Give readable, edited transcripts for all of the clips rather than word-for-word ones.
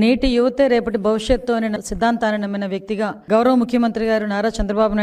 నేటి యువతే రేపటి భవిష్యత్తు అనే సిద్ధాంతాన్ని నమ్మిన వ్యక్తిగా గౌరవ ముఖ్యమంత్రి గారు నారా చంద్రబాబు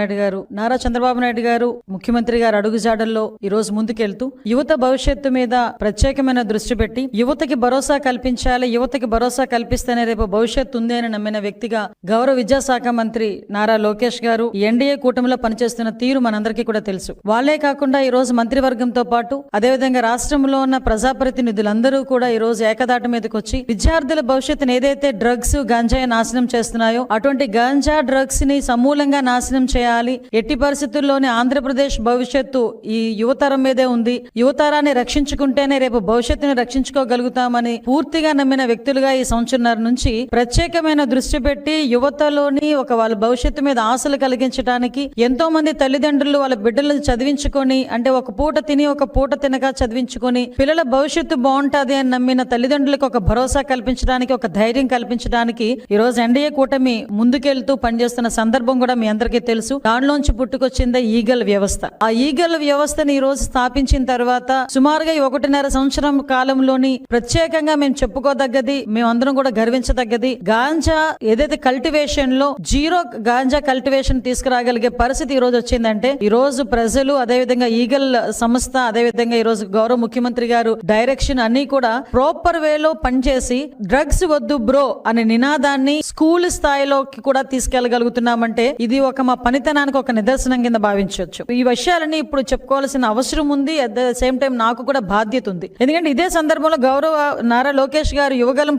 నాయుడు గారు ముఖ్యమంత్రి గారు అడుగుజాడల్లో ఈ రోజు ముందుకెళ్తూ యువత భవిష్యత్తు మీద ప్రత్యేకమైన దృష్టి పెట్టి యువతకి భరోసా కల్పించాలి, యువతకి భరోసా కల్పిస్తేనే రేపు భవిష్యత్తు ఉంది అని నమ్మిన వ్యక్తిగా గౌరవ విద్యాశాఖ మంత్రి నారా లోకేష్ గారు ఎన్డీఏ కూటమిలో పనిచేస్తున్న తీరు మనందరికీ కూడా తెలుసు. వాళ్లే కాకుండా ఈ రోజు మంత్రివర్గంతో పాటు అదేవిధంగా రాష్ట్రంలో ఉన్న ప్రజాప్రతినిధులందరూ కూడా ఈ రోజు ఏకదాటి మీదకి వచ్చి విద్యార్థుల భవిష్యత్తును ఏదైతే డ్రగ్స్ గంజాయి నాశనం చేస్తున్నాయో అటువంటి గంజా డ్రగ్స్ ని సమూలంగా నాశనం చేయాలి. ఎట్టి పరిస్థితుల్లోనే ఆంధ్రప్రదేశ్ భవిష్యత్తు ఈ యువతరం మీదే ఉంది. యువతరాన్ని రక్షించుకుంటేనే రేపు భవిష్యత్తుని రక్షించుకోగలుగుతామని పూర్తిగా నమ్మిన వ్యక్తులుగా ఈ సంవత్సరాల నుంచి ప్రత్యేకమైన దృష్టి పెట్టి యువతలోని వాళ్ళ భవిష్యత్తు మీద ఆశలు కలిగించడానికి ఎంతో మంది తల్లిదండ్రులు వాళ్ళ బిడ్డలను చదివించుకొని, అంటే ఒక పూట తిని ఒక పూట తినక చదివించుకొని పిల్లల భవిష్యత్తు బాగుంటది అని నమ్మిన తల్లిదండ్రులకు ఒక భరోసా కల్పించడానికి, ఒక ధైర్యం కల్పించడానికి ఈ రోజు ఎన్డీఏ కూటమి ముందుకెళ్తూ పనిచేస్తున్న సందర్భం కూడా మీ అందరికీ తెలుసు. దానిలోంచి పుట్టుకొచ్చిందే ఈగల్ వ్యవస్థ. ఆ ఈగల్ వ్యవస్థని ఈ రోజు స్థాపించిన తర్వాత సుమారుగా 1.5 సంవత్సరం కాలంలోని ప్రత్యేకంగా మేము చెప్పుకోదగ్గది, మేమందరం కూడా గర్వించదగ్గది, గాంజా ఏదైతే కల్టివేషన్ లో జీరో గాంజా కల్టివేషన్ తీసుకురాగలిగే పరిస్థితి ఈ రోజు వచ్చిందంటే ఈ రోజు ప్రజలు, అదేవిధంగా ఈగల్ సంస్థ, అదేవిధంగా ఈ రోజు గౌరవ ముఖ్యమంత్రి గారు డైరెక్షన్ అన్ని కూడా ప్రాపర్ వేలో పనిచేసి డ్రగ్స్ వద్దు బ్రో అనే నినాదాన్ని స్కూల్ స్థాయిలోకి కూడా తీసుకెళ్లగలుగుతున్నామంటే ఇది మా పనితనానికి ఒక నిదర్శనం కింద భావించవచ్చు. ఈ విషయాలని ఇప్పుడు చెప్పుకోవాల్సిన అవసరం ఉంది. అట్ ద సేమ్ టైం నాకు కూడా బాధ్యత ఉంది. ఎందుకంటే ఇదే సందర్భంలో గౌరవ నారా లోకేష్ గారు యువగలం